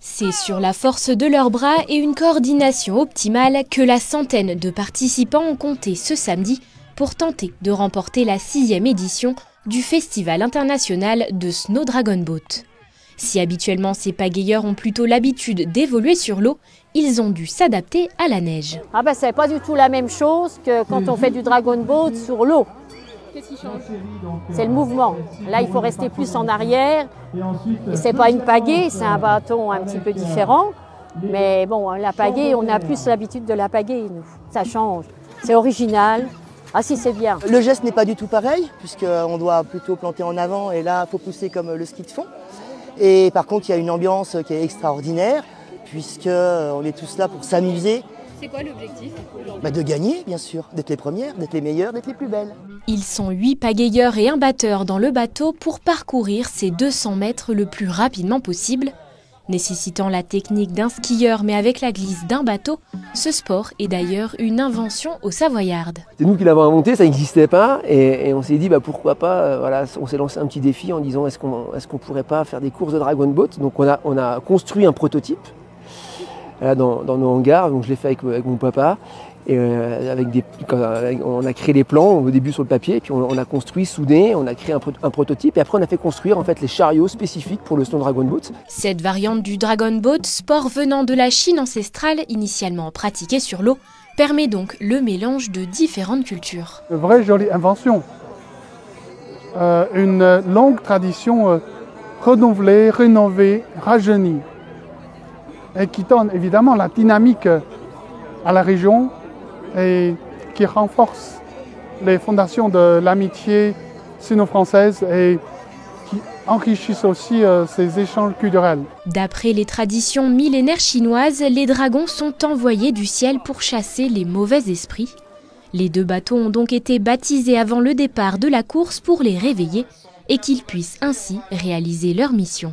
C'est sur la force de leurs bras et une coordination optimale que la centaine de participants ont compté ce samedi pour tenter de remporter la 6e édition du Festival international de Snow Dragon Boat. Si habituellement ces pagayeurs ont plutôt l'habitude d'évoluer sur l'eau, ils ont dû s'adapter à la neige. C'est pas du tout la même chose que quand on fait du Dragon Boat sur l'eau. Qu'est-ce qui change? C'est le mouvement. Là, il faut rester plus en arrière. C'est pas une pagaie, c'est un bâton un petit peu différent. Mais bon, la pagaie, on a plus l'habitude de la pagaie, nous. Ça change. C'est original. Ah si, c'est bien. Le geste n'est pas du tout pareil, puisqu'on doit plutôt planter en avant et là, il faut pousser comme le ski de fond. Et par contre, il y a une ambiance qui est extraordinaire, puisqu'on est tous là pour s'amuser. C'est quoi l'objectif? De gagner, bien sûr, d'être les premières, d'être les meilleures, d'être les plus belles. Ils sont 8 pagayeurs et un batteur dans le bateau pour parcourir ces 200 mètres le plus rapidement possible. Nécessitant la technique d'un skieur mais avec la glisse d'un bateau, ce sport est d'ailleurs une invention aux Savoyardes. C'est nous qui l'avons inventé, ça n'existait pas et on s'est dit pourquoi pas, on s'est lancé un petit défi en disant est-ce qu'on pourrait pas faire des courses de Dragon Boat. Donc on a construit un prototype là, dans nos hangars, donc je l'ai fait avec mon papa. Et on a créé les plans au début sur le papier, et puis on a construit, soudé, on a créé un prototype, et après on a fait construire en fait les chariots spécifiques pour le Snow Dragon Boat. Cette variante du Dragon Boat, sport venant de la Chine ancestrale, initialement pratiqué sur l'eau, permet donc le mélange de différentes cultures. Une vraie jolie invention, une longue tradition renouvelée, rénovée, rajeunie, et qui donne évidemment la dynamique à la région et qui renforce les fondations de l'amitié sino-française et qui enrichissent aussi ces échanges culturels. D'après les traditions millénaires chinoises, les dragons sont envoyés du ciel pour chasser les mauvais esprits. Les 2 bateaux ont donc été baptisés avant le départ de la course pour les réveiller et qu'ils puissent ainsi réaliser leur mission.